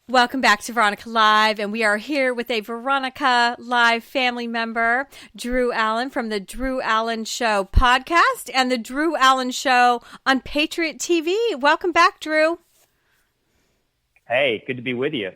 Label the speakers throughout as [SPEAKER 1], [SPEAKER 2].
[SPEAKER 1] Welcome back to Veronica Live, and we are here with a Veronica Live family member, Drew Allen from the Drew Allen Show podcast and the Drew Allen Show on Patriot TV. Welcome back, Drew.
[SPEAKER 2] Hey, good to be with you.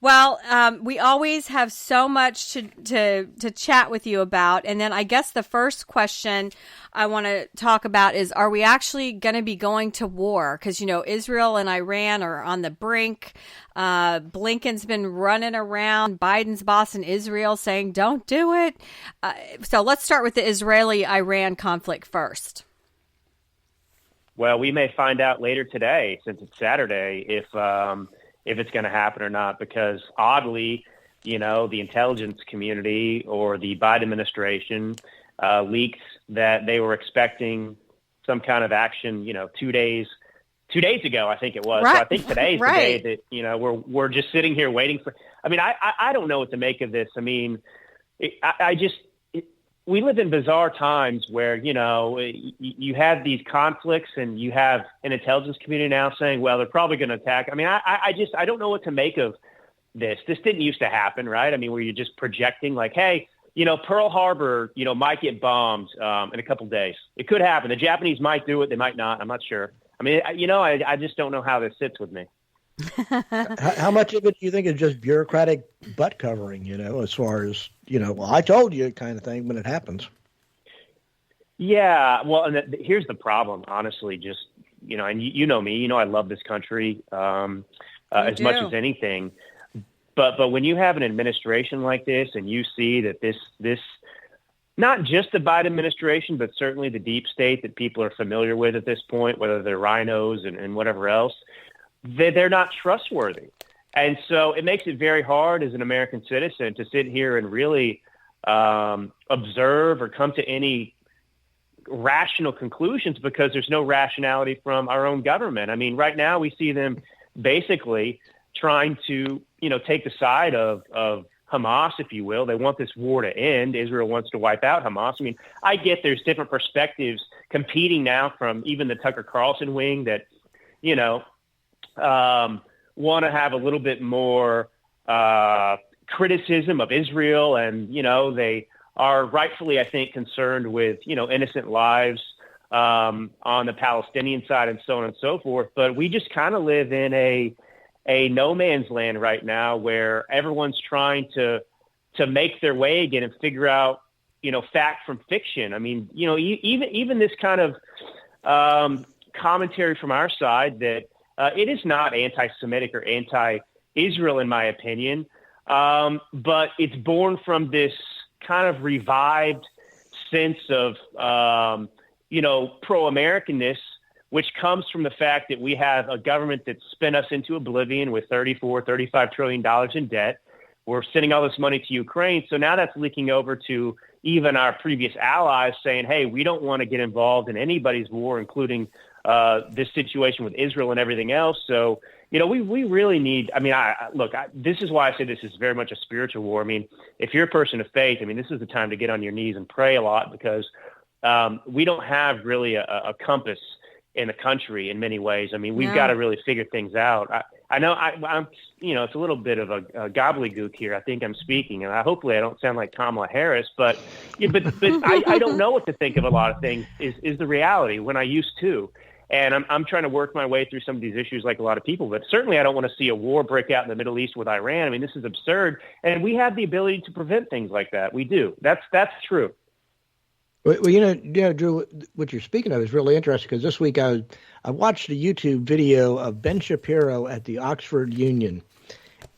[SPEAKER 1] Well, we always have so much to chat with you about. And then I guess the first question I want to talk about is, are we actually going to be going to war? Because, you know, Israel and Iran are on the brink. Blinken's been running around Biden's boss in Israel saying, don't do it. So let's start with the Israeli-Iran conflict first.
[SPEAKER 2] Well, we may find out later today, since it's Saturday, if it's going to happen or not, because oddly, you know, the intelligence community or the Biden administration leaked that they were expecting some kind of action, you know, 2 days ago, I think it was.
[SPEAKER 1] Right.
[SPEAKER 2] So I think today's the day that, you know, we're just sitting here waiting for, I mean, I don't know what to make of this. I mean, we live in bizarre times where, you know, you have these conflicts and you have an intelligence community now saying, well, they're probably going to attack. I mean, I don't know what to make of this. This didn't used to happen, right? I mean, where you're just projecting like, hey, you know, Pearl Harbor, you know, might get bombed in a couple of days. It could happen. The Japanese might do it. They might not. I'm not sure. I mean, you know, I just don't know how this sits with me.
[SPEAKER 3] How much of it do you think is just bureaucratic butt covering, you know, as far as, you know, well, I told you kind of thing when it happens?
[SPEAKER 2] Yeah, well, and here's the problem, honestly, just, you know, and you know me, you know, I love this country as much as anything. But when you have an administration like this and you see that this not just the Biden administration, but certainly the deep state that people are familiar with at this point, whether they're rhinos and whatever else, they're not trustworthy. And so it makes it very hard as an American citizen to sit here and really observe or come to any rational conclusions because there's no rationality from our own government. I mean, right now we see them basically trying to, you know, take the side of Hamas, if you will. They want this war to end. Israel wants to wipe out Hamas. I mean, I get there's different perspectives competing now from even the Tucker Carlson wing that, you know, want to have a little bit more criticism of Israel. And, you know, they are rightfully, I think, concerned with, you know, innocent lives on the Palestinian side and so on and so forth. But we just kind of live in a no man's land right now where everyone's trying to make their way again and figure out, you know, fact from fiction. I mean, you know, even this kind of commentary from our side that it is not anti-Semitic or anti-Israel, in my opinion, but it's born from this kind of revived sense of, you know, pro-Americanness, which comes from the fact that we have a government that spent us into oblivion with $35 trillion in debt. We're sending all this money to Ukraine. So now that's leaking over to even our previous allies saying, hey, we don't want to get involved in anybody's war, including this situation with Israel and everything else. So, you know, we really need, I mean, this is why I say this is very much a spiritual war. I mean, if you're a person of faith, I mean, this is the time to get on your knees and pray a lot because we don't have really a compass in the country in many ways. I mean, we've got to really figure things out. I know I'm, you know, it's a little bit of a gobbledygook here. I think I'm speaking, and hopefully I don't sound like Kamala Harris, but I don't know what to think of a lot of things is the reality when I used to. And I'm trying to work my way through some of these issues like a lot of people, but certainly I don't want to see a war break out in the Middle East with Iran. I mean, this is absurd. And we have the ability to prevent things like that. We do. That's true.
[SPEAKER 3] Well, you know, Drew, what you're speaking of is really interesting because this week I watched a YouTube video of Ben Shapiro at the Oxford Union,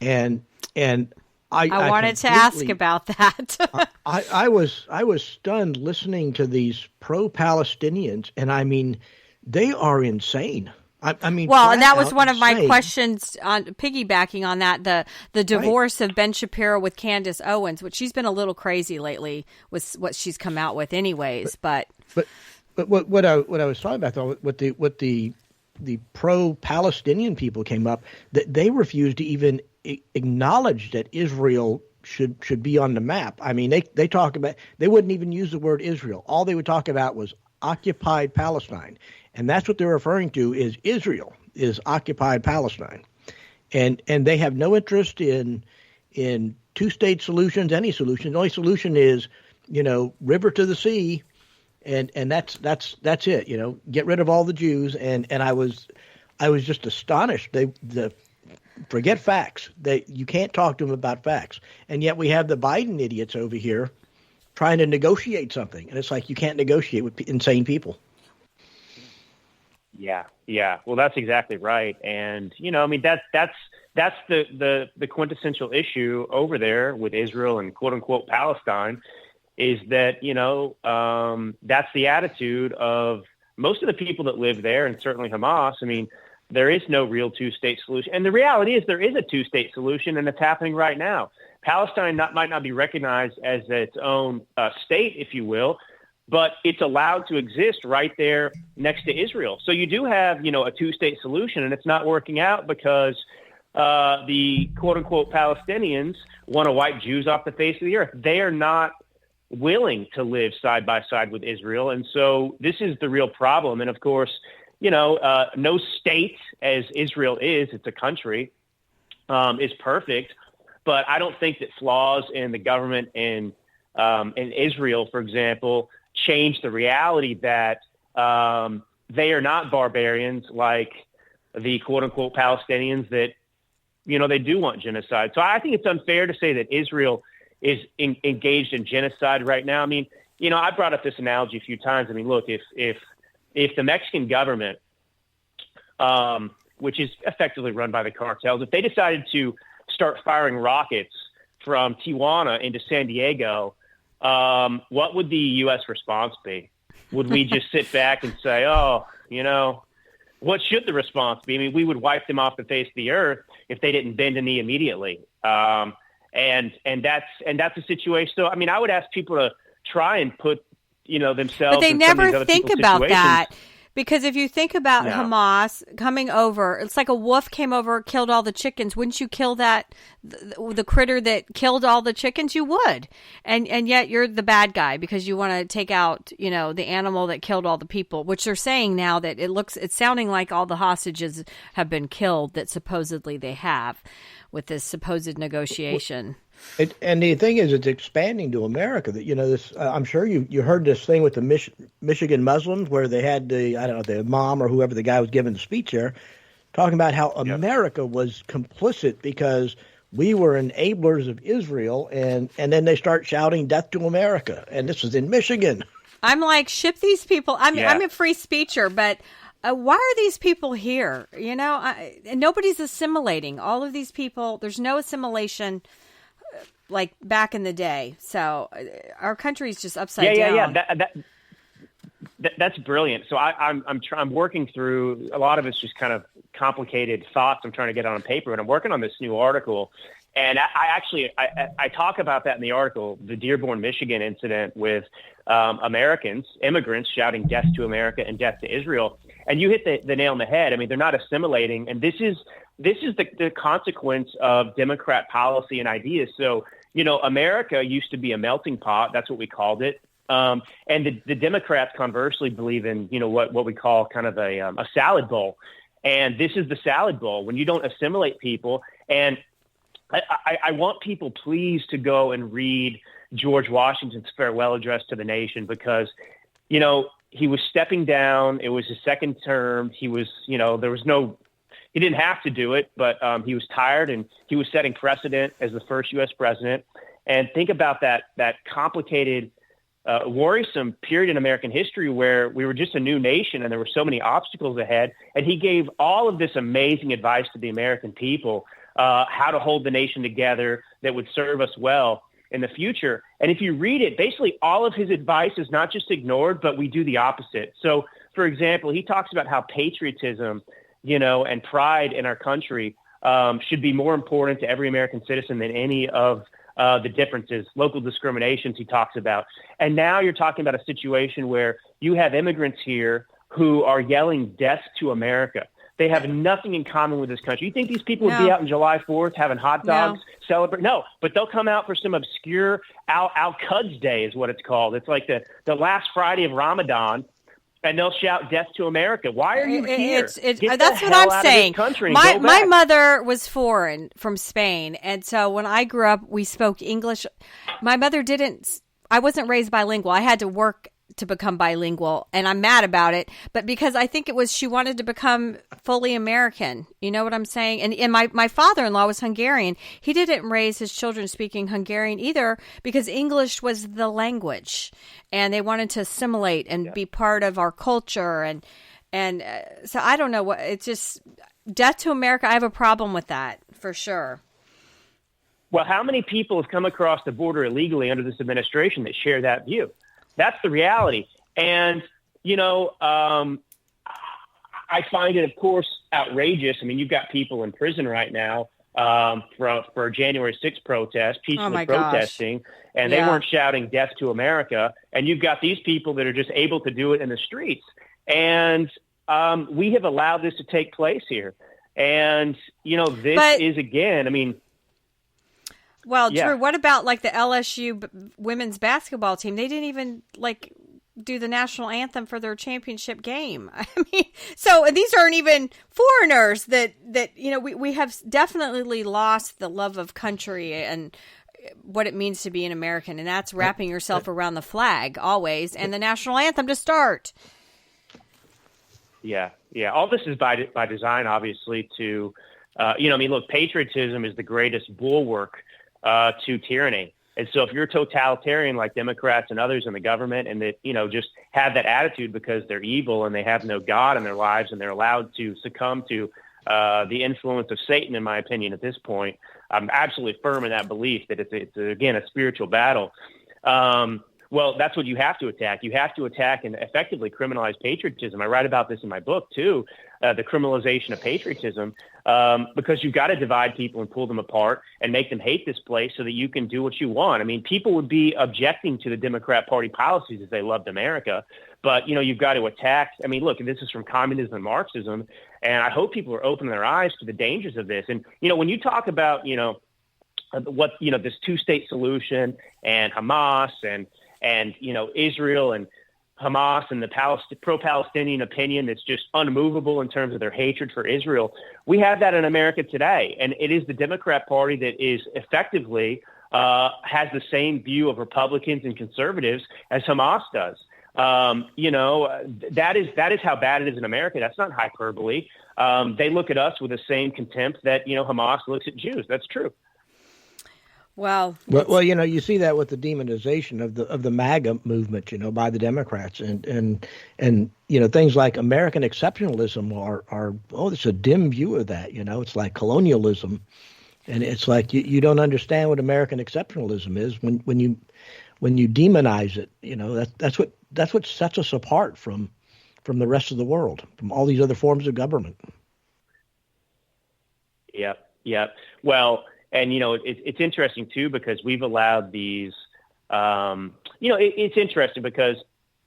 [SPEAKER 3] and I
[SPEAKER 1] wanted to ask about that.
[SPEAKER 3] I was stunned listening to these pro-Palestinians, and I mean, they are insane. I mean,
[SPEAKER 1] well, and that was one of
[SPEAKER 3] insane.
[SPEAKER 1] my questions on piggybacking on that, the divorce of Ben Shapiro with Candace Owens, which she's been a little crazy lately with what she's come out with anyways, but what I was talking about though, what the pro-Palestinian people came up, that they refused to even acknowledge that Israel should be on the map. I mean, they talk about, they wouldn't even use the word Israel. All they would talk about was occupied Palestine. And that's what they're referring to is Israel is occupied Palestine.
[SPEAKER 3] and they have no interest in two-state solutions, any solution. The only solution is, river to the sea, and that's it. Get rid of all the Jews. And I was just astonished. Forget facts. You can't talk to them about facts, and yet we have the Biden idiots over here trying to negotiate something, and it's like you can't negotiate with insane people.
[SPEAKER 2] Yeah. Well, that's exactly right, and that's the quintessential issue over there with Israel and quote unquote Palestine, is that that's the attitude of most of the people that live there, and certainly Hamas. I mean, there is no real two-state solution, and the reality is there is a two-state solution, and it's happening right now. Palestine might not be recognized as its own state, if you will, but it's allowed to exist right there next to Israel. So you do have, a two-state solution, and it's not working out because the quote-unquote Palestinians want to wipe Jews off the face of the earth. They are not willing to live side by side with Israel, and so this is the real problem. And of course, no state, as Israel is, it's a country, is perfect. But I don't think that flaws in the government in Israel, for example, change the reality that they are not barbarians like the quote-unquote Palestinians that, they do want genocide. So I think it's unfair to say that Israel is engaged in genocide right now. I mean, I brought up this analogy a few times. I mean, look, if the Mexican government, which is effectively run by the cartels, if they decided to start firing rockets from Tijuana into San Diego, what would the U.S. response be? Would we just sit back and say, what should the response be? I mean, we would wipe them off the face of the earth if they didn't bend a knee immediately. And that's a situation. So, I mean, I would ask people to try and put, themselves.
[SPEAKER 1] But they
[SPEAKER 2] in some of these
[SPEAKER 1] never
[SPEAKER 2] other
[SPEAKER 1] think
[SPEAKER 2] people's
[SPEAKER 1] about
[SPEAKER 2] situations.
[SPEAKER 1] that. Because if you think about
[SPEAKER 2] No.
[SPEAKER 1] Hamas coming over, it's like a wolf came over, killed all the chickens. Wouldn't you kill the critter that killed all the chickens? You would. And yet you're the bad guy because you want to take out, the animal that killed all the people, which they're saying now that it's sounding like all the hostages have been killed that supposedly they have with this supposed negotiation.
[SPEAKER 3] And the thing is, it's expanding to America. That this, I'm sure you heard this thing with the Michigan Muslims, where they had the imam or whoever the guy was giving the speech there, talking about how America was complicit because we were enablers of Israel, and then they start shouting "Death to America," and this was in Michigan.
[SPEAKER 1] I'm like, ship these people. I'm a free speecher, but. Why are these people here? Nobody's assimilating. All of these people, there's no assimilation like back in the day. So our country's just upside down.
[SPEAKER 2] That's brilliant. So I'm working through a lot of it's just kind of complicated thoughts I'm trying to get on paper, and I'm working on this new article. And I talk about that in the article, the Dearborn, Michigan incident with immigrants shouting "Death to America" and "Death to Israel." And you hit the nail on the head. I mean, they're not assimilating, and this is the consequence of Democrat policy and ideas. So, America used to be a melting pot. That's what we called it. And the Democrats conversely believe in, what we call kind of a salad bowl. And this is the salad bowl when you don't assimilate people. And I want people, please, to go and read George Washington's farewell address to the nation because, he was stepping down. It was his second term. He was, he didn't have to do it, but he was tired and he was setting precedent as the first U.S. president. And think about that complicated, worrisome period in American history where we were just a new nation and there were so many obstacles ahead. And he gave all of this amazing advice to the American people, how to hold the nation together that would serve us well in the future. And if you read it, basically all of his advice is not just ignored, but we do the opposite. So, for example, he talks about how patriotism, and pride in our country should be more important to every American citizen than any of the differences, local discriminations he talks about. And now you're talking about a situation where you have immigrants here who are yelling "Death to America." They have nothing in common with this country. You think these people would be out on July 4th having hot dogs, celebrate? No, but they'll come out for some obscure Al-Quds Day is what it's called. It's like the last Friday of Ramadan, and they'll shout "Death to America." Why are you here?
[SPEAKER 1] That's what I'm saying. My mother was foreign from Spain, and so when I grew up, we spoke English. My mother didn't. I wasn't raised bilingual. I had to work to become bilingual, and I'm mad about it. But because I think it was she wanted to become fully American. You know what I'm saying? And my father-in-law was Hungarian. He didn't raise his children speaking Hungarian either because English was the language, and they wanted to assimilate and be part of our culture. And so I don't know what it's just death to America. I have a problem with that for sure.
[SPEAKER 2] Well, how many people have come across the border illegally under this administration that share that view? That's the reality. And, I find it, of course, outrageous. I mean, you've got people in prison right now for January 6th protest, peacefully protesting, and they weren't shouting "Death to America." And you've got these people that are just able to do it in the streets. And we have allowed this to take place here. And, this is, again, I mean,
[SPEAKER 1] well, Drew, what about like the LSU women's basketball team? They didn't even do the national anthem for their championship game. I mean, so these aren't even foreigners that we have definitely lost the love of country and what it means to be an American. And that's wrapping yourself around the flag always and the national anthem to start.
[SPEAKER 2] Yeah. All this is by design, obviously, to, look, patriotism is the greatest bulwark to tyranny. And so if you're totalitarian like Democrats and others in the government and that, just have that attitude because they're evil and they have no God in their lives and they're allowed to succumb to the influence of Satan, in my opinion, at this point, I'm absolutely firm in that belief that it's again, a spiritual battle. Well, that's what you have to attack. You have to attack and effectively criminalize patriotism. I write about this in my book, too, the criminalization of patriotism, because you've got to divide people and pull them apart and make them hate this place so that you can do what you want. I mean, people would be objecting to the Democrat Party policies if they loved America. But, you've got to attack. I mean, look, this is from communism and Marxism, and I hope people are opening their eyes to the dangers of this. And, when you talk about, this two-state solution and Hamas and Israel and Hamas and the pro-Palestinian opinion that's just unmovable in terms of their hatred for Israel. We have that in America today. And it is the Democrat Party that is effectively has the same view of Republicans and conservatives as Hamas does. That is how bad it is in America. That's not hyperbole. They look at us with the same contempt that, Hamas looks at Jews. That's true.
[SPEAKER 1] Well,
[SPEAKER 3] you see that with the demonization of the MAGA movement, by the Democrats, and things like American exceptionalism are it's a dim view of that. It's like colonialism, and it's like you don't understand what American exceptionalism is when you demonize it. That's what sets us apart from the rest of the world, from all these other forms of government.
[SPEAKER 2] Yeah. Well. And, it's interesting, too, because we've allowed these, it's interesting because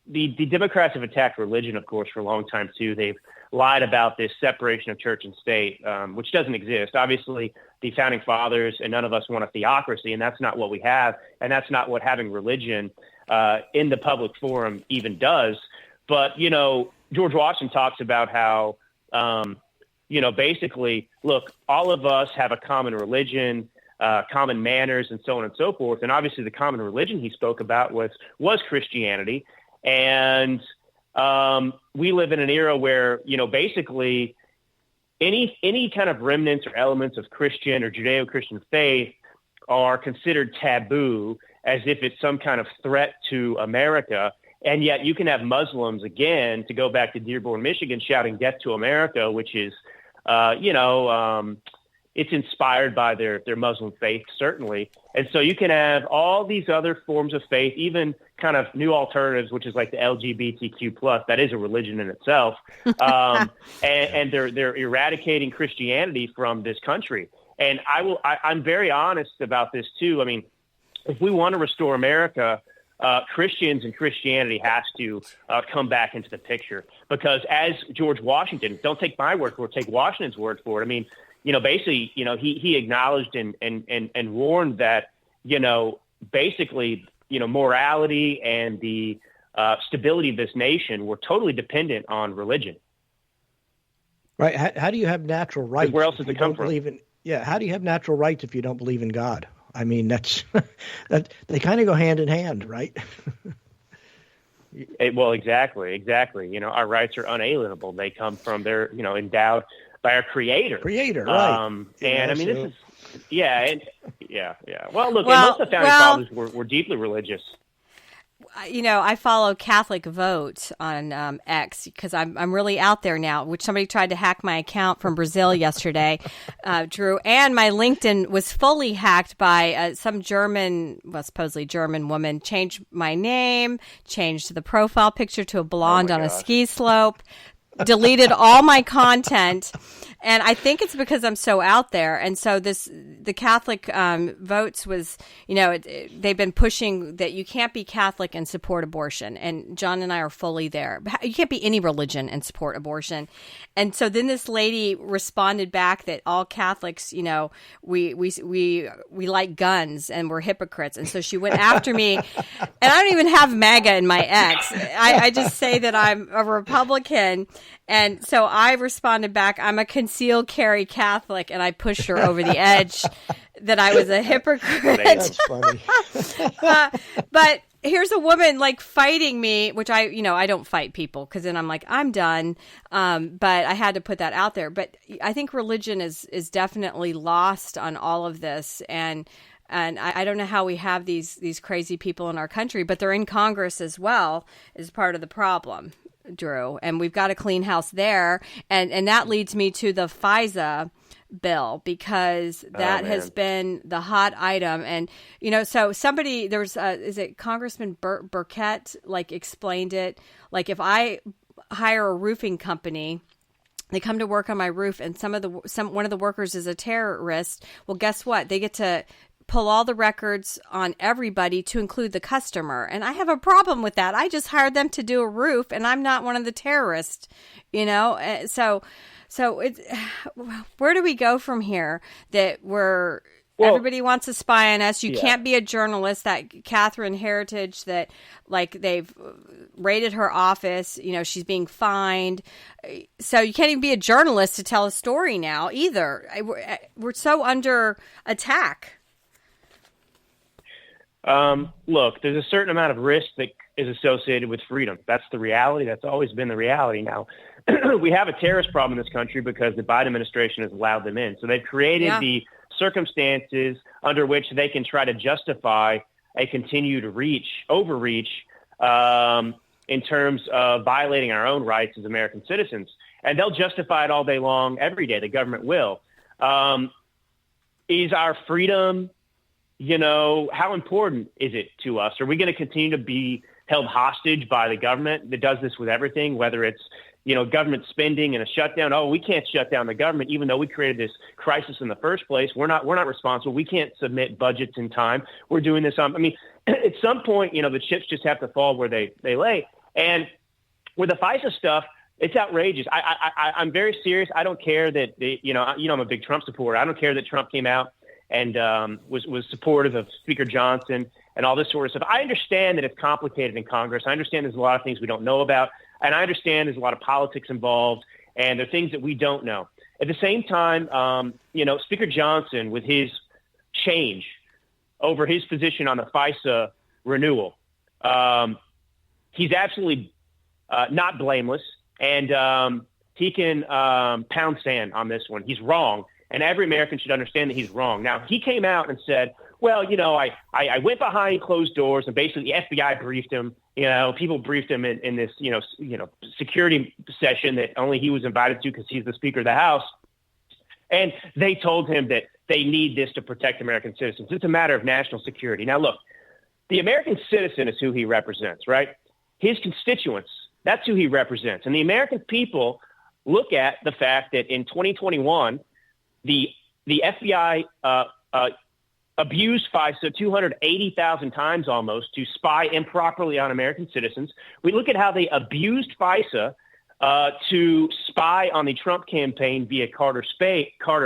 [SPEAKER 2] the Democrats have attacked religion, of course, for a long time, too. They've lied about this separation of church and state, which doesn't exist. Obviously, the founding fathers and none of us want a theocracy, and that's not what we have. And that's not what having religion in the public forum even does. But, George Washington talks about how basically, look, all of us have a common religion, common manners, and so on and so forth. And obviously the common religion he spoke about was Christianity. And we live in an era where, basically any kind of remnants or elements of Christian or Judeo-Christian faith are considered taboo as if it's some kind of threat to America. And yet you can have Muslims, again, to go back to Dearborn, Michigan, shouting "Death to America," which is, it's inspired by their Muslim faith, certainly. And so you can have all these other forms of faith, even kind of new alternatives, which is like the LGBTQ+. That is a religion in itself. And they're eradicating Christianity from this country. And I'm very honest about this, too. I mean, if we want to restore America, Christians and Christianity has to come back into the picture, because as George Washington, don't take my word for it, take Washington's word for it. I mean, basically, he acknowledged and warned that, basically, morality and the stability of this nation, we're totally dependent on religion.
[SPEAKER 3] Right. How do you have natural rights?
[SPEAKER 2] Where else does it come from?
[SPEAKER 3] How do you have natural rights if you don't believe in God? I mean, that's that they kind of go hand in hand, right?
[SPEAKER 2] Well, exactly. Our rights are unalienable. They come from endowed by our Creator.
[SPEAKER 3] Right.
[SPEAKER 2] And I mean, this is, yeah. Well, look, most of the founding fathers were deeply religious.
[SPEAKER 1] I follow Catholic Vote on X because I'm really out there now, which somebody tried to hack my account from Brazil yesterday, Drew, and my LinkedIn was fully hacked by some supposedly German woman, changed my name, changed the profile picture to a blonde on a ski slope, deleted all my content. And I think it's because I'm so out there. And so the Catholic votes was, they've been pushing that you can't be Catholic and support abortion. And John and I are fully there. You can't be any religion and support abortion. And so then this lady responded back that all Catholics, we like guns and we're hypocrites. And so she went after me. And I don't even have MAGA in my X. I just say that I'm a Republican. And so I responded back, I'm a concealed carry Catholic, and I pushed her over the edge that I was a hypocrite.
[SPEAKER 3] That's funny.
[SPEAKER 1] But here's a woman fighting me, which I don't fight people because then I'm like, I'm done. But I had to put that out there. But I think religion is definitely lost on all of this. And I don't know how we have these crazy people in our country, but they're in Congress as well as part of the problem, Drew, and we've got a clean house there. And that leads me to the FISA bill, because that has been the hot item. And, so somebody, is it Congressman Burkett, explained it. If I hire a roofing company, they come to work on my roof and one of the workers is a terrorist. Well, guess what? They get to pull all the records on everybody to include the customer. And I have a problem with that. I just hired them to do a roof and I'm not one of the terrorists, So it's, where do we go from here that everybody wants to spy on us? You can't be a journalist. That Catherine Heritage, that they've raided her office, she's being fined. So you can't even be a journalist to tell a story now either. We're so under attack.
[SPEAKER 2] Look, there's a certain amount of risk that is associated with freedom. That's the reality. That's always been the reality. Now, we have a terrorist problem in this country because the Biden administration has allowed them in. So they've created the circumstances under which they can try to justify a continued overreach in terms of violating our own rights as American citizens. And they'll justify it all day long, every day. The government will. Is our freedom, how important is it to us? Are we going to continue to be held hostage by the government that does this with everything, whether it's, government spending and a shutdown? Oh, we can't shut down the government, even though we created this crisis in the first place. We're not responsible. We can't submit budgets in time. We're doing this at some point, the chips just have to fall where they lay. And with the FISA stuff, it's outrageous. I'm very serious. I don't care that, I'm a big Trump supporter. I don't care that Trump came out and was supportive of Speaker Johnson and all this sort of stuff. I understand that it's complicated in Congress. I understand there's a lot of things we don't know about. And I understand there's a lot of politics involved, and there are things that we don't know. At the same time, Speaker Johnson, with his change over his position on the FISA renewal, he's absolutely not blameless, and he can pound sand on this one. He's wrong, and every American should understand that he's wrong. Now, he came out and said, well, I went behind closed doors, and basically the FBI briefed him. People briefed him in this, security session that only he was invited to because he's the Speaker of the House. And they told him that they need this to protect American citizens. It's a matter of national security. Now, look, the American citizen is who he represents, right? His constituents, that's who he represents. And the American people look at the fact that in 2021, the FBI abused FISA 280,000 times almost to spy improperly on American citizens. We look at how they abused FISA to spy on the Trump campaign via Carter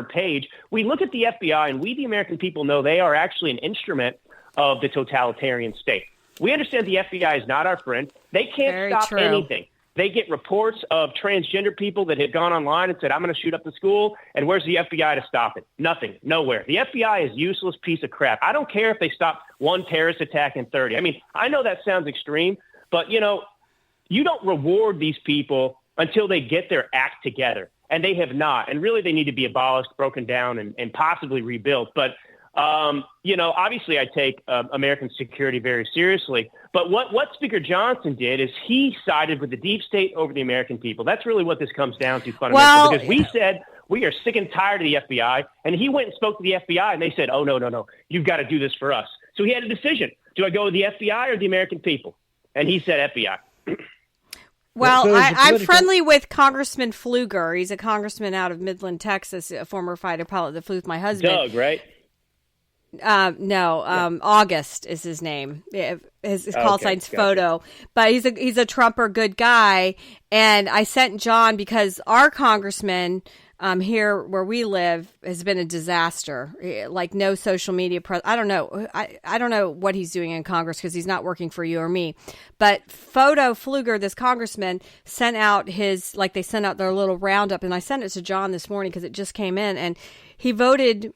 [SPEAKER 2] Page. We look at the FBI, and we, the American people, know they are actually an instrument of the totalitarian state. We understand the FBI is not our friend. They can't stop anything. They get reports of transgender people that have gone online and said, I'm going to shoot up the school. And where's the FBI to stop it? Nothing. Nowhere. The FBI is a useless piece of crap. I don't care if they stop one terrorist attack in 30. I mean, I know that sounds extreme, but, you don't reward these people until they get their act together. And they have not. And really, they need to be abolished, broken down, and possibly rebuilt. But, obviously I take American security very seriously. But what Speaker Johnson did is he sided with the deep state over the American people. That's really what this comes down to fundamentally. Because we said we are sick and tired of the FBI. And he went and spoke to the FBI, and they said, oh, no. You've got to do this for us. So he had a decision. Do I go with the FBI or the American people? And he said FBI.
[SPEAKER 1] Well, I'm friendly with Congressman Pfluger. He's a congressman out of Midland, Texas, a former fighter pilot that flew with my husband.
[SPEAKER 2] Doug, right?
[SPEAKER 1] August is his name. His call sign's Photo. But he's a Trumper good guy. And I sent John because our congressman here where we live has been a disaster. Like no social media I don't know. I don't know what he's doing in Congress because he's not working for you or me. But Photo Pfluger, this congressman, sent out they sent out their little roundup, and I sent it to John this morning because it just came in, and he voted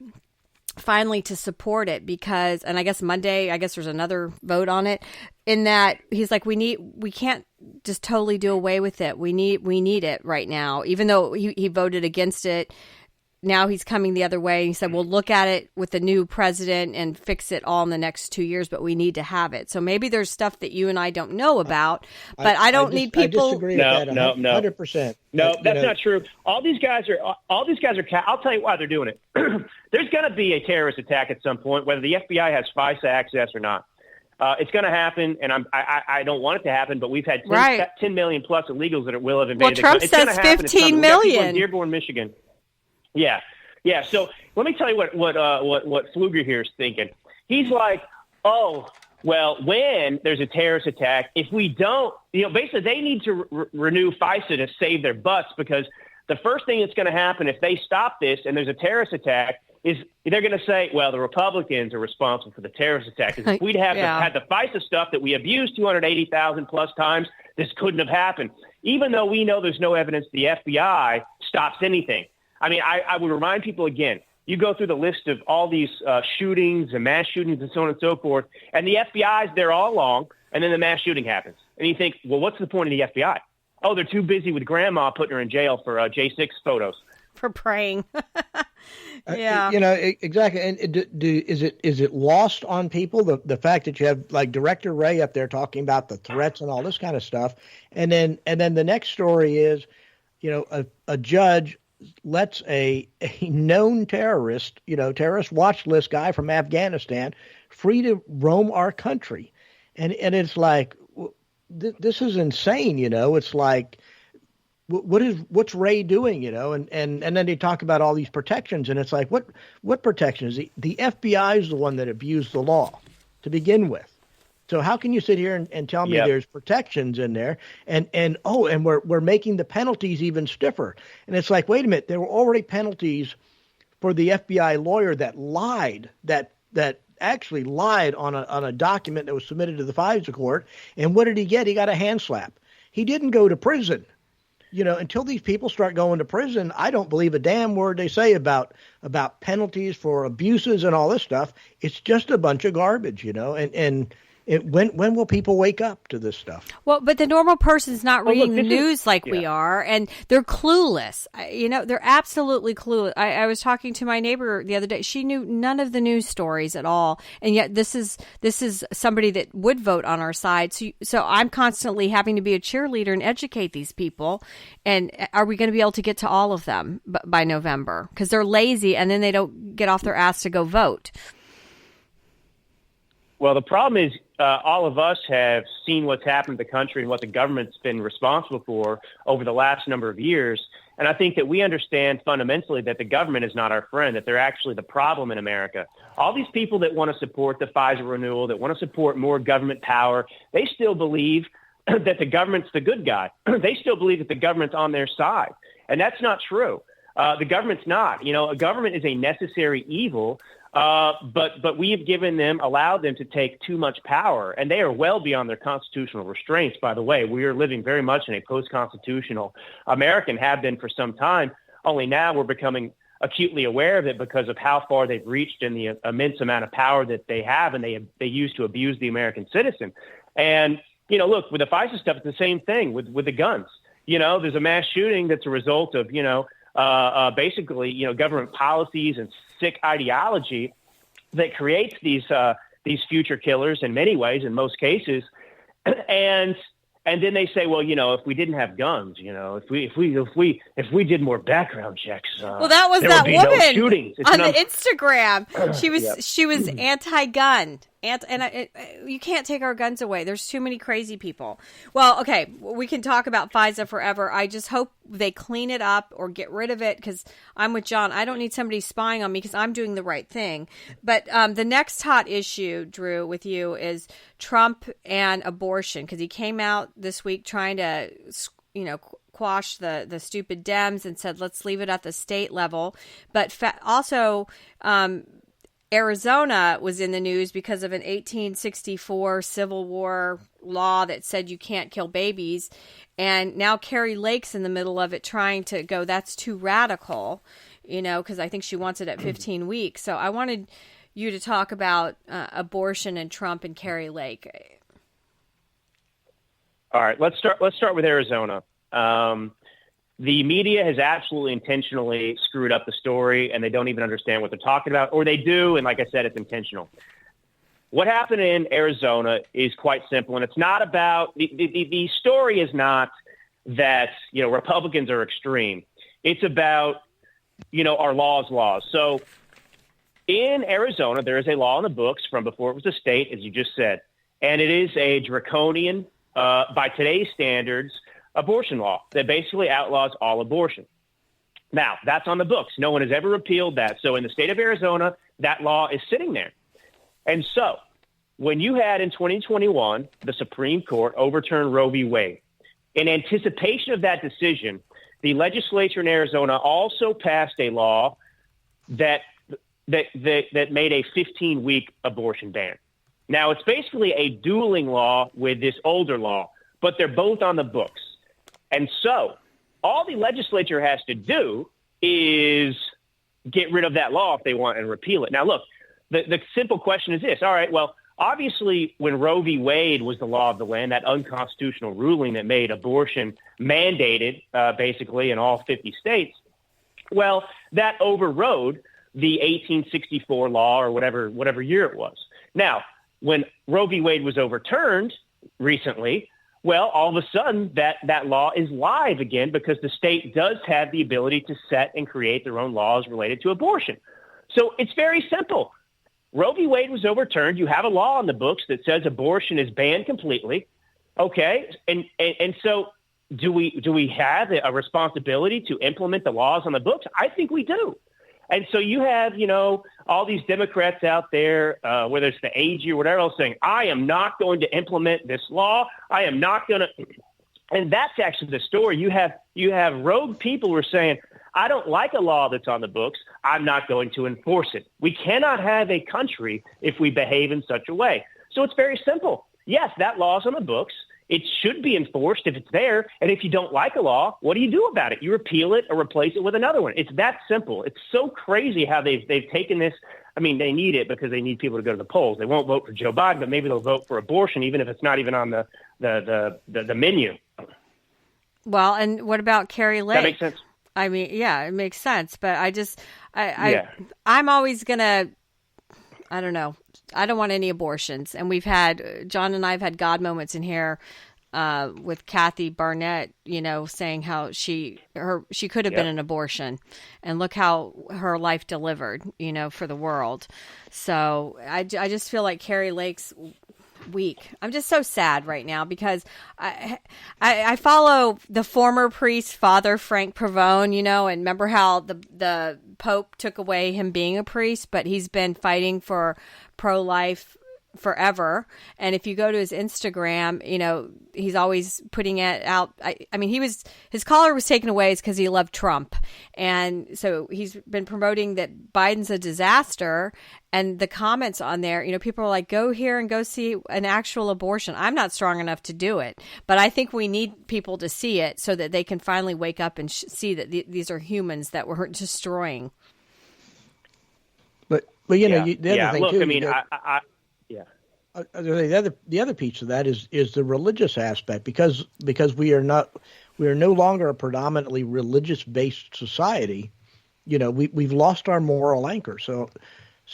[SPEAKER 1] finally to support it because, and I guess Monday, there's another vote on it, in that he's like, we can't just totally do away with it. We need it right now. Even though he voted against it, now he's coming the other way. He said, we'll look at it with the new president and fix it all in the next 2 years, but we need to have it. So maybe there's stuff that you and I don't know about, but I don't need people.
[SPEAKER 3] I disagree with that 100%.
[SPEAKER 2] No, that's not true. All these guys are, I'll tell you why they're doing it. There's going to be a terrorist attack at some point, whether the FBI has FISA access or not. It's going to happen, and I don't want it to happen, but we've had 10 million plus illegals that will have invaded.
[SPEAKER 1] Well, Trump says 15 million.
[SPEAKER 2] In Dearborn, Michigan. Yeah. So let me tell you what Pfluger here is thinking. He's like, oh, well, when there's a terrorist attack, if we don't, basically they need to renew FISA to save their butts, because the first thing that's going to happen if they stop this and there's a terrorist attack is they're going to say, well, the Republicans are responsible for the terrorist attack. If we'd have had the FISA stuff that we abused 280,000 plus times, this couldn't have happened, even though we know there's no evidence the FBI stops anything. I mean, I would remind people again, you go through the list of all these shootings and mass shootings and so on and so forth, and the FBI's there all along, and then the mass shooting happens. And you think, well, what's the point of the FBI? Oh, they're too busy with grandma putting her in jail for J6 photos.
[SPEAKER 1] For praying. Yeah.
[SPEAKER 3] Exactly. And is it lost on people, the fact that you have like Director Wray up there talking about the threats and all this kind of stuff, and then the next story is, a judge lets a known terrorist, terrorist watch list guy from Afghanistan free to roam our country. And it's like, this is insane. It's like, what's Ray doing, and then they talk about all these protections, and it's like, what protections? The FBI is the one that abused the law to begin with. So how can you sit here and tell me there's protections in there, and we're making the penalties even stiffer? And it's like, wait a minute, there were already penalties for the FBI lawyer that lied, that actually lied on a document that was submitted to the FISA court. And what did he get? He got a hand slap. He didn't go to prison. Until these people start going to prison, I don't believe a damn word they say about penalties for abuses and all this stuff. It's just a bunch of garbage, and when will people wake up to this stuff?
[SPEAKER 1] Well, but the normal person's not reading the news like we are, and they're clueless. They're absolutely clueless. I was talking to my neighbor the other day. She knew none of the news stories at all, and yet this is somebody that would vote on our side. So I'm constantly having to be a cheerleader and educate these people. And are we going to be able to get to all of them by November? Because they're lazy, and then they don't get off their ass to go vote.
[SPEAKER 2] Well, the problem is all of us have seen what's happened to the country and what the government's been responsible for over the last number of years. And I think that we understand fundamentally that the government is not our friend, that they're actually the problem in America. All these people that want to support the FISA renewal, that want to support more government power, they still believe that the government's the good guy. They still believe that the government's on their side. And that's not true. The government's not. A government is a necessary evil, but we have allowed them to take too much power, and they are well beyond their constitutional restraints, by the way. We are living very much in a post-constitutional America and have been for some time, only now we're becoming acutely aware of it because of how far they've reached and the immense amount of power that they have and they use to abuse the American citizen. And, look, with the FISA stuff, it's the same thing with the guns. There's a mass shooting that's a result of, basically, government policies and sick ideology that creates these future killers in many ways, in most cases. And then they say, well, if we didn't have guns, if we did more background checks,
[SPEAKER 1] well, that was that woman on the Instagram. She was anti-gun, you can't take our guns away. There's too many crazy people. Well, okay, we can talk about FISA forever. I just hope they clean it up or get rid of it, because I'm with John. I don't need somebody spying on me because I'm doing the right thing. But the next hot issue, Drew, with you is Trump and abortion, because he came out this week trying to, quash the stupid Dems and said, let's leave it at the state level. But also, Arizona was in the news because of an 1864 Civil War law that said you can't kill babies. And now Carrie Lake's in the middle of it trying to go, that's too radical, because I think she wants it at 15 weeks. So I wanted you to talk about abortion and Trump and Carrie Lake.
[SPEAKER 2] All right, let's start with Arizona. The media has absolutely intentionally screwed up the story, and they don't even understand what they're talking about, or they do, and like I said, it's intentional. What happened in Arizona is quite simple, and it's not about the story is not that Republicans are extreme. It's about our laws. So in Arizona, there is a law in the books from before it was a state, as you just said, and it is a draconian, by today's standards, abortion law that basically outlaws all abortion. Now, that's on the books. No one has ever repealed that. So in the state of Arizona, that law is sitting there. And so when you had in 2021, the Supreme Court overturn Roe v. Wade, in anticipation of that decision, the legislature in Arizona also passed a law that made a 15-week abortion ban. Now, it's basically a dueling law with this older law, but they're both on the books. And so all the legislature has to do is get rid of that law if they want and repeal it. Now, look, the simple question is this. All right, well, obviously when Roe v. Wade was the law of the land, that unconstitutional ruling that made abortion mandated basically in all 50 states, well, that overrode the 1864 law or whatever year it was. Now, when Roe v. Wade was overturned recently, well, all of a sudden that law is live again because the state does have the ability to set and create their own laws related to abortion. So it's very simple. Roe v. Wade was overturned. You have a law on the books that says abortion is banned completely. Okay. And so do we have a responsibility to implement the laws on the books? I think we do. And so you have, all these Democrats out there, whether it's the AG or whatever else, saying, I am not going to implement this law. I am not going to. And that's actually the story. You have rogue people who are saying, I don't like a law that's on the books. I'm not going to enforce it. We cannot have a country if we behave in such a way. So it's very simple. Yes, that law is on the books. It should be enforced if it's there. And if you don't like a law, what do you do about it? You repeal it or replace it with another one. It's that simple. It's so crazy how they've taken this. I mean, they need it because they need people to go to the polls. They won't vote for Joe Biden, but maybe they'll vote for abortion, even if it's not even on the menu.
[SPEAKER 1] Well, and what about Carrie Lake?
[SPEAKER 2] That makes sense.
[SPEAKER 1] I mean, yeah, it makes sense. But I'm always going to, I don't know. I don't want any abortions. And John and I have had God moments in here with Kathy Barnett, saying how she could have been an abortion, and look how her life delivered, for the world. So I just feel like Carrie Lake's weak. I'm just so sad right now because I follow the former priest, Father Frank Pavone, and remember how the Pope took away him being a priest, but he's been fighting for pro-life forever. And if you go to his Instagram, he's always putting it out. I mean, his collar was taken away because he loved Trump. And so he's been promoting that Biden's a disaster. And the comments on there, people are like, go here and go see an actual abortion. I'm not strong enough to do it, but I think we need people to see it so that they can finally wake up and see that these are humans that we're destroying.
[SPEAKER 3] But the other thing
[SPEAKER 2] look,
[SPEAKER 3] too.
[SPEAKER 2] I mean,
[SPEAKER 3] the other piece of that is the religious aspect because we are no longer a predominantly religious based society. We've lost our moral anchor. So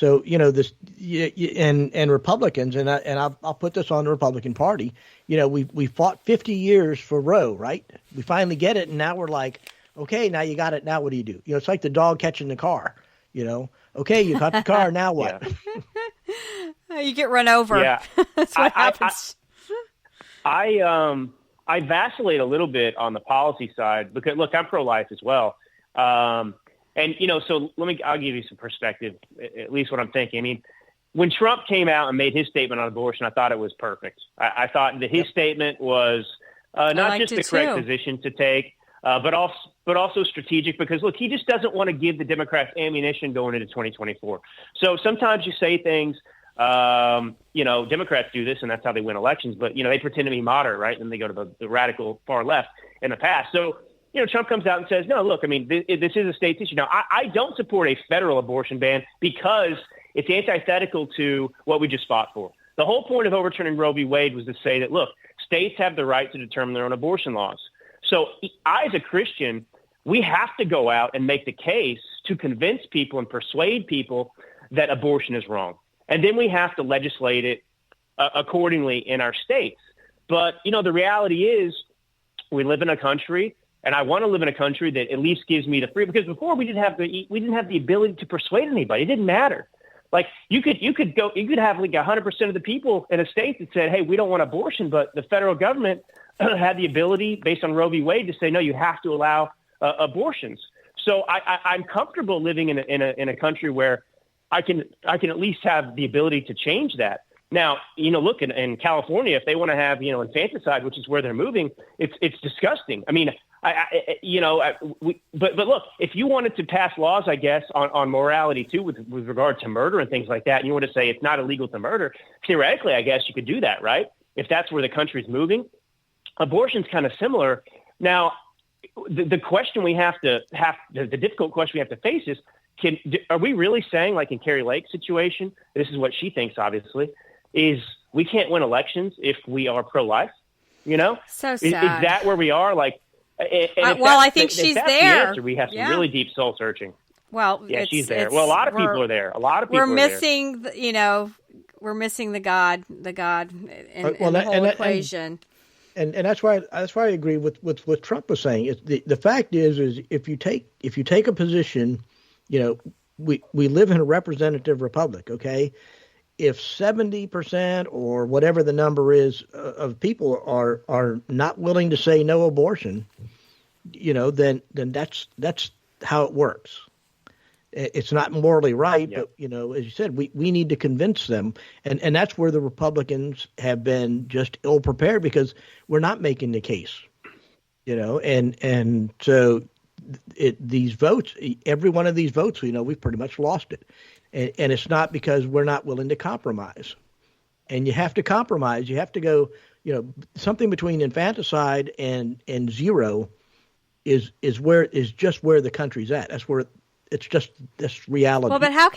[SPEAKER 3] this and Republicans and I'll put this on the Republican Party. We fought 50 years for Roe, right? We finally get it, and now we're like, okay, now you got it. Now what do you do? It's like the dog catching the car. Okay, you caught the car. Now what?
[SPEAKER 1] You get run over.
[SPEAKER 2] Yeah,
[SPEAKER 1] that's what happens.
[SPEAKER 2] I vacillate a little bit on the policy side because look, I'm pro-life as well. And, so I'll give you some perspective, at least what I'm thinking. I mean, when Trump came out and made his statement on abortion, I thought it was perfect. I thought that his statement was not just the correct position to take, but also strategic because, look, he just doesn't want to give the Democrats ammunition going into 2024. So sometimes you say things, Democrats do this and that's how they win elections, but, they pretend to be moderate, right? And they go to the radical far left in the past. So, Trump comes out and says, no, look, I mean, this is a state's issue. Now, I don't support a federal abortion ban because it's antithetical to what we just fought for. The whole point of overturning Roe v. Wade was to say that, look, states have the right to determine their own abortion laws. So I, as a Christian, we have to go out and make the case to convince people and persuade people that abortion is wrong. And then we have to legislate it accordingly in our states. But, the reality is we live in a country and I want to live in a country that at least gives me the freedom. Because before we didn't have the ability to persuade anybody. It didn't matter. Like you could have like 100% of the people in a state that said, "Hey, we don't want abortion," but the federal government had the ability, based on Roe v. Wade, to say, "No, you have to allow abortions." So I'm comfortable living in a country where I can at least have the ability to change that. Now, look in California, if they want to have infanticide, which is where they're moving, it's disgusting. I mean. But look, if you wanted to pass laws, I guess, on morality too, with regard to murder and things like that, and you want to say it's not illegal to murder, theoretically, I guess you could do that, right? If that's where the country's moving. Abortion's kind of similar. Now, the question the difficult question we have to face is, are we really saying, like in Carrie Lake's situation, this is what she thinks, obviously, is we can't win elections if we are pro-life? So
[SPEAKER 1] sad.
[SPEAKER 2] Is that where we are? Like,
[SPEAKER 1] I think she's there.
[SPEAKER 2] The answer, we have some really deep soul searching.
[SPEAKER 1] Well,
[SPEAKER 2] yeah, she's there. Well, a lot of people are there. A lot of people.
[SPEAKER 1] We're missing, we're missing the God in the whole equation.
[SPEAKER 3] And that's why I agree with what Trump was saying. The fact is if you take a position, we live in a representative republic. Okay, if 70% or whatever the number is of people are not willing to say no abortion, then that's how it works. It's not morally right, but as you said, we need to convince them, and that's where the Republicans have been just ill prepared because we're not making the case, and so these votes, every one of these votes, we've pretty much lost it. And it's not because we're not willing to compromise. And you have to compromise. You have to go, something between infanticide and zero is just where the country's at. That's where that's reality.
[SPEAKER 1] Well, but how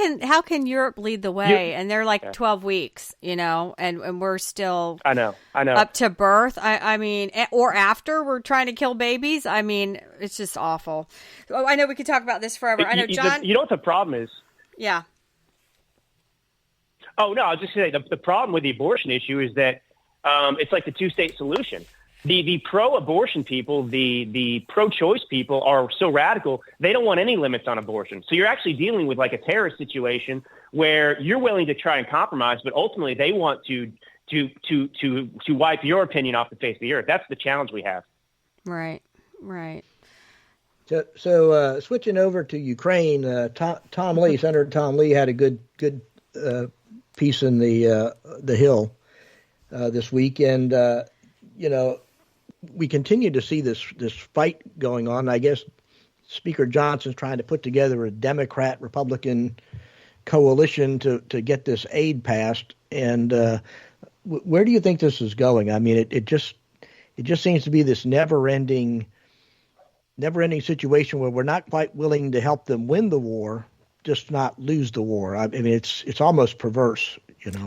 [SPEAKER 1] can Europe lead the way? And they're like 12 weeks, and we're still
[SPEAKER 2] I know
[SPEAKER 1] up to birth. I mean, or after we're trying to kill babies. I mean, it's just awful. I know we could talk about this forever. I know, John.
[SPEAKER 2] You know what the problem is?
[SPEAKER 1] Yeah.
[SPEAKER 2] Oh, no, I was just saying the problem with the abortion issue is that it's like the two-state solution. The pro-abortion people, the pro-choice people are so radical, they don't want any limits on abortion. So you're actually dealing with like a terrorist situation where you're willing to try and compromise, but ultimately they want to wipe your opinion off the face of the earth. That's the challenge we have.
[SPEAKER 1] Right.
[SPEAKER 3] So switching over to Ukraine, Tom Lee, Senator Tom Lee had a good Peace in the Hill this week, and we continue to see this fight going on. I guess Speaker Johnson's trying to put together a Democrat-Republican coalition to get this aid passed. And where do you think this is going? I mean, it just seems to be this never-ending situation where we're not quite willing to help them win the war, just not lose the war. I mean, it's almost perverse,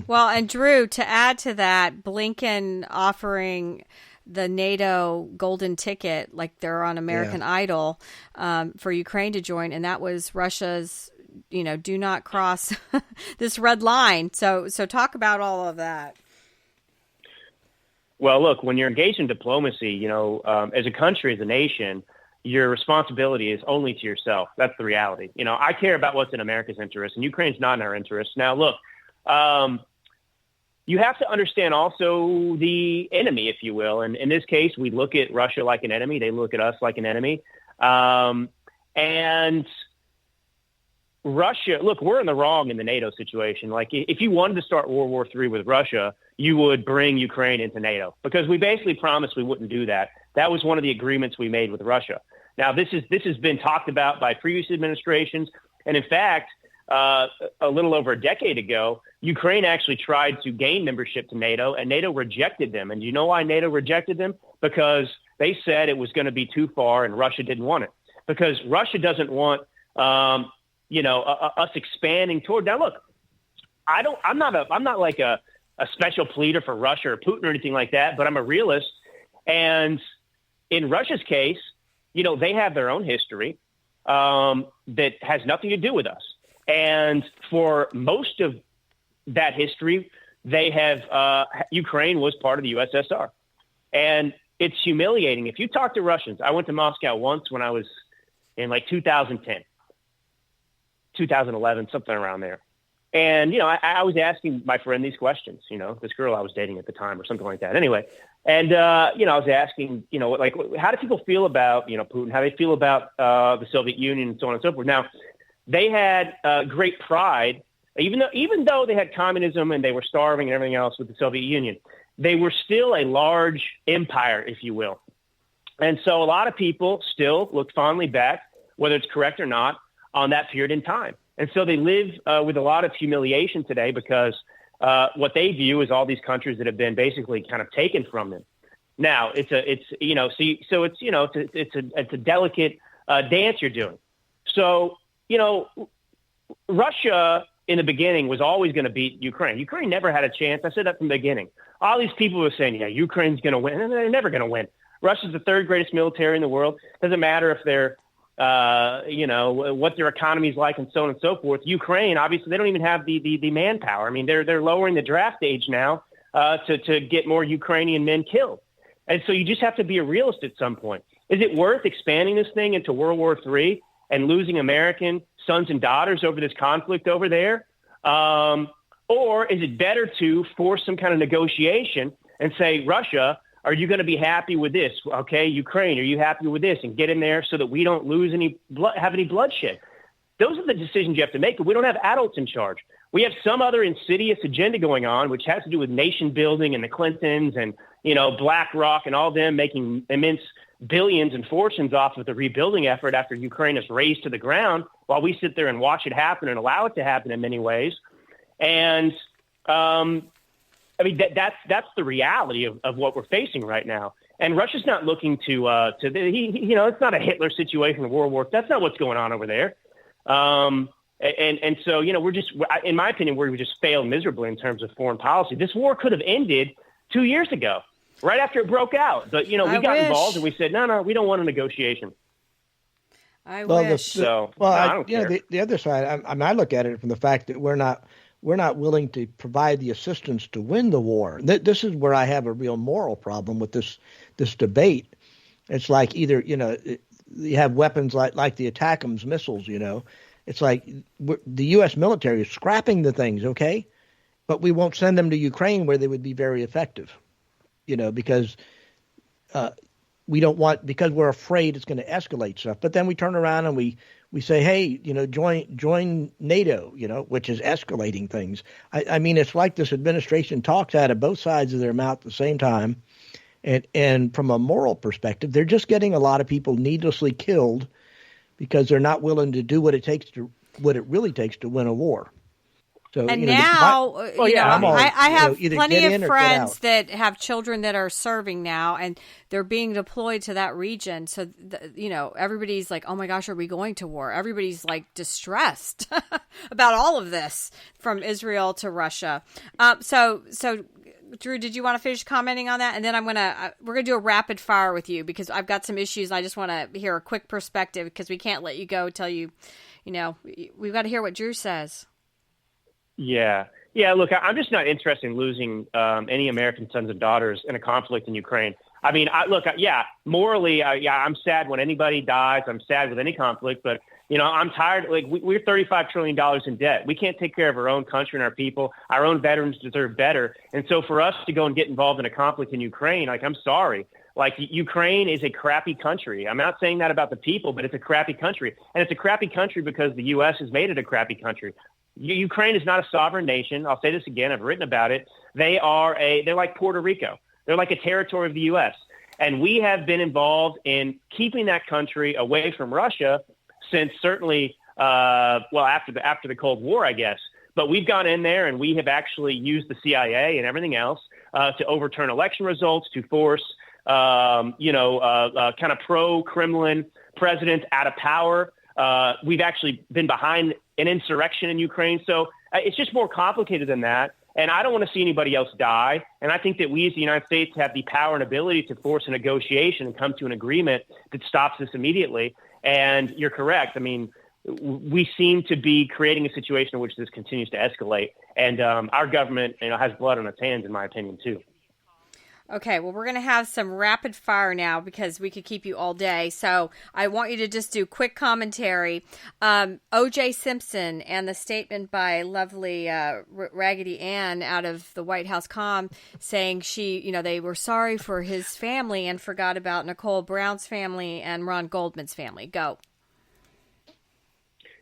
[SPEAKER 1] Well, and Drew, to add to that, Blinken offering the NATO golden ticket, like they're on American Idol, for Ukraine to join, and that was Russia's, do not cross this red line. So talk about all of that.
[SPEAKER 2] Well, look, when you're engaged in diplomacy, as a country, as a nation, your responsibility is only to yourself. That's the reality. I care about what's in America's interest, and Ukraine's not in our interest. Now, look, you have to understand also the enemy, if you will. And in this case, we look at Russia like an enemy. They look at us like an enemy. And Russia, look, we're in the wrong in the NATO situation. Like, if you wanted to start World War III with Russia, you would bring Ukraine into NATO, because we basically promised we wouldn't do that. That was one of the agreements we made with Russia. Now, this has been talked about by previous administrations. And in fact, a little over a decade ago, Ukraine actually tried to gain membership to NATO, and NATO rejected them. And you know why NATO rejected them? Because they said it was going to be too far, and Russia didn't want it. Because Russia doesn't want, us expanding toward. Now, look, I'm not like a special pleader for Russia or Putin or anything like that, but I'm a realist. And in Russia's case, they have their own history that has nothing to do with us. And for most of that history, they have Ukraine was part of the USSR. And it's humiliating. If you talk to Russians, I went to Moscow once when I was in like 2010, 2011, something around there. And, I was asking my friend these questions, this girl I was dating at the time or something like that. Anyway, and, I was asking, like, how do people feel about, Putin? How do they feel about the Soviet Union and so on and so forth? Now, they had great pride, even though they had communism and they were starving and everything else with the Soviet Union. They were still a large empire, if you will. And so a lot of people still look fondly back, whether it's correct or not, on that period in time. And so they live with a lot of humiliation today, because what they view is all these countries that have been basically kind of taken from them. Now it's a delicate dance you're doing. So, Russia in the beginning was always going to beat Ukraine. Ukraine never had a chance. I said that from the beginning. All these people were saying, Ukraine's going to win, and they're never going to win. Russia's the third greatest military in the world. Doesn't matter if they're, what their economy is like and so on and so forth. Ukraine, obviously, they don't even have the manpower. I mean, they're lowering the draft age now to get more Ukrainian men killed. And so you just have to be a realist at some point. Is it worth expanding this thing into World War III and losing American sons and daughters over this conflict over there? Or is it better to force some kind of negotiation and say, Russia, are you going to be happy with this? Okay, Ukraine, are you happy with this? And get in there so that we don't lose have any bloodshed. Those are the decisions you have to make, but we don't have adults in charge. We have some other insidious agenda going on, which has to do with nation building and the Clintons and, BlackRock and all them making immense billions and fortunes off of the rebuilding effort after Ukraine is razed to the ground, while we sit there and watch it happen and allow it to happen in many ways. And that's the reality of what we're facing right now. And Russia's not looking it's not a Hitler situation in World War. That's not what's going on over there. And so, we're just, in my opinion, we just failed miserably in terms of foreign policy. This war could have ended 2 years ago, right after it broke out. But, we got involved and we said, no, we don't want a negotiation.
[SPEAKER 1] I wish.
[SPEAKER 2] I don't care.
[SPEAKER 3] The other side, I look at it from the fact that we're not willing to provide the assistance to win the war. This is where I have a real moral problem with this debate. It's like either, you have weapons like the ATACMS missiles, It's like the U.S. military is scrapping the things, okay? But we won't send them to Ukraine where they would be very effective, because we don't want, because we're afraid it's going to escalate stuff. But then we turn around and we we say, hey, join NATO, which is escalating things. I mean, it's like this administration talks out of both sides of their mouth at the same time. And from a moral perspective, they're just getting a lot of people needlessly killed because they're not willing to do what it really takes to win a war. So,
[SPEAKER 1] and now, I have plenty of friends
[SPEAKER 3] that
[SPEAKER 1] have children that are serving now, and they're being deployed to that region. So, everybody's like, oh my gosh, are we going to war? Everybody's like distressed about all of this from Israel to Russia. So Drew, did you want to finish commenting on that? And then we're going to do a rapid fire with you because I've got some issues. I just want to hear a quick perspective because we can't let you go till we've got to hear what Drew says.
[SPEAKER 2] Yeah. Look, I'm just not interested in losing any American sons and daughters in a conflict in Ukraine. I mean, morally, I'm sad when anybody dies. I'm sad with any conflict, but I'm tired. Like we're $35 trillion in debt. We can't take care of our own country and our people. Our own veterans deserve better. And so for us to go and get involved in a conflict in Ukraine, like, I'm sorry. Like, Ukraine is a crappy country. I'm not saying that about the people, but it's a crappy country. And it's a crappy country because the U.S. has made it a crappy country. Ukraine is not a sovereign nation. I'll say this again. I've written about it. They're like Puerto Rico. They're like a territory of the U.S. And we have been involved in keeping that country away from Russia since certainly, after the Cold War, I guess. But we've gone in there and we have actually used the CIA and everything else to overturn election results, to force, kind of pro-Kremlin presidents out of power. We've actually been behind an insurrection in Ukraine. So it's just more complicated than that. And I don't want to see anybody else die. And I think that we as the United States have the power and ability to force a negotiation and come to an agreement that stops this immediately. And you're correct. I mean, we seem to be creating a situation in which this continues to escalate. And our government, has blood on its hands, in my opinion, too.
[SPEAKER 1] Okay, well, we're going to have some rapid fire now because we could keep you all day. So I want you to just do quick commentary. O.J. Simpson and the statement by lovely Raggedy Ann out of the White House comm saying they were sorry for his family and forgot about Nicole Brown's family and Ron Goldman's family. Go.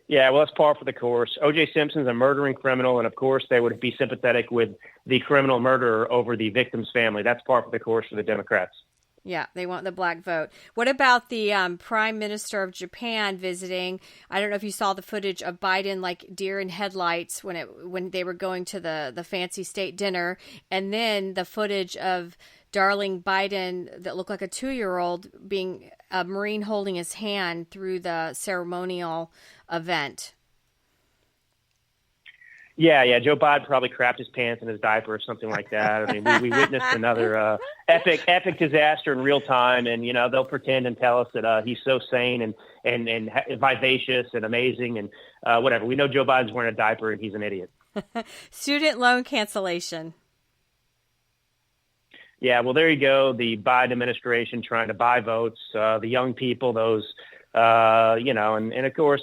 [SPEAKER 2] Yeah, well, that's par for the course. O.J. Simpson's a murdering criminal, and of course they would be sympathetic with the criminal murderer over the victim's family. That's par for the course for the Democrats.
[SPEAKER 1] Yeah, they want the black vote. What about the Prime Minister of Japan visiting? I don't know if you saw the footage of Biden like deer in headlights when they were going to the fancy state dinner, and then the footage of darling Biden that looked like a 2-year-old being a Marine holding his hand through the ceremonial event.
[SPEAKER 2] Yeah. Joe Biden probably crapped his pants in his diaper or something like that. I mean, we witnessed another epic disaster in real time, and they'll pretend and tell us that he's so sane and vivacious and amazing and whatever. We know Joe Biden's wearing a diaper and he's an idiot.
[SPEAKER 1] Student loan cancellation.
[SPEAKER 2] Yeah, well, there you go. The Biden administration trying to buy votes, the young people, those, and of course,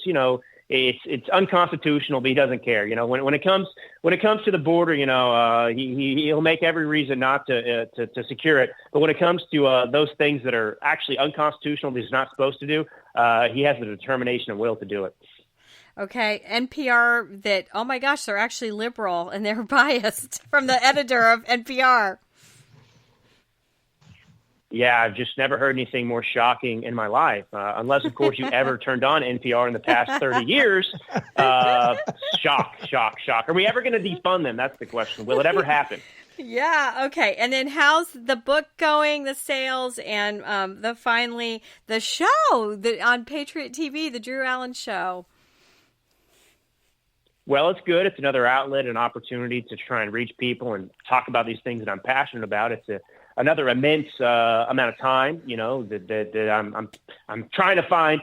[SPEAKER 2] it's unconstitutional, but he doesn't care. When it comes to the border, he'll make every reason not to secure it. But when it comes to those things that are actually unconstitutional, that he's not supposed to do, he has the determination and will to do it.
[SPEAKER 1] Okay, NPR that, oh my gosh, they're actually liberal and they're biased from the editor of NPR.
[SPEAKER 2] Yeah, I've just never heard anything more shocking in my life, unless, of course, you ever turned on NPR in the past 30 years. Shock. Are we ever going to defund them? That's the question. Will it ever happen?
[SPEAKER 1] Yeah, okay. And then how's the book going, the sales, and the show on Patriot TV, the Drew Allen Show?
[SPEAKER 2] Well, it's good. It's another outlet, an opportunity to try and reach people and talk about these things that I'm passionate about. It's another immense amount of time, that I'm trying to find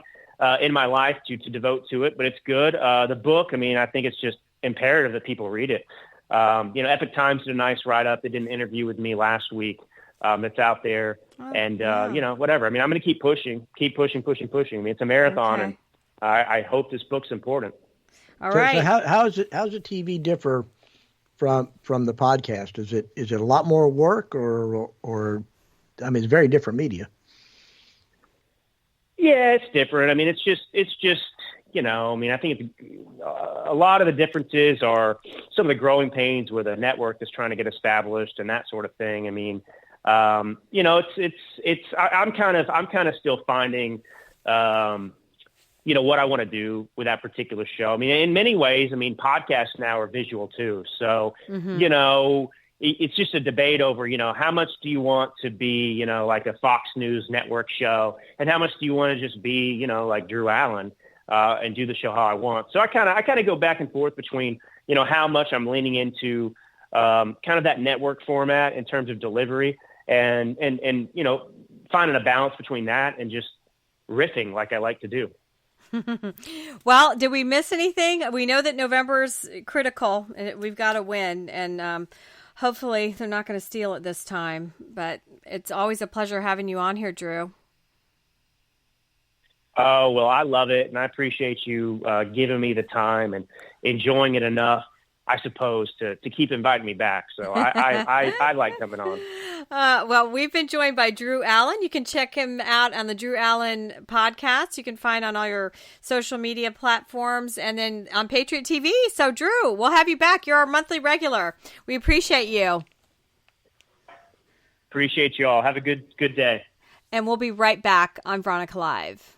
[SPEAKER 2] in my life to devote to it. But it's good. The book, I think it's just imperative that people read it. Epic Times did a nice write-up. They did an interview with me last week. That's out there. Whatever. I'm going to keep pushing. It's a marathon, and I hope this book's important.
[SPEAKER 1] All right.
[SPEAKER 3] So how's the TV differ from the podcast? Is it a lot more work or it's very different media?
[SPEAKER 2] Yeah, it's different. It's just I think a lot of the differences are some of the growing pains where the network is trying to get established and that sort of thing. I mean, I'm kind of still finding, what I want to do with that particular show. I mean, in many ways, podcasts now are visual too. So, it's just a debate over, how much do you want to be, like a Fox News network show, and how much do you want to just be, like Drew Allen, and do the show how I want. So I kind of go back and forth between, how much I'm leaning into, kind of that network format in terms of delivery and finding a balance between that and just riffing like I like to do.
[SPEAKER 1] Well, did we miss anything? We know that November's critical. We've got to win, and hopefully they're not going to steal it this time. But it's always a pleasure having you on here, Drew.
[SPEAKER 2] Oh, well, I love it, and I appreciate you giving me the time and enjoying it enough, I suppose, to keep inviting me back. So I like coming on.
[SPEAKER 1] Well, we've been joined by Drew Allen. You can check him out on the Drew Allen podcast. You can find on all your social media platforms and then on Patriot TV. So, Drew, we'll have you back. You're our monthly regular. We appreciate you.
[SPEAKER 2] Appreciate you all. Have a good day.
[SPEAKER 1] And we'll be right back on Veronica Live.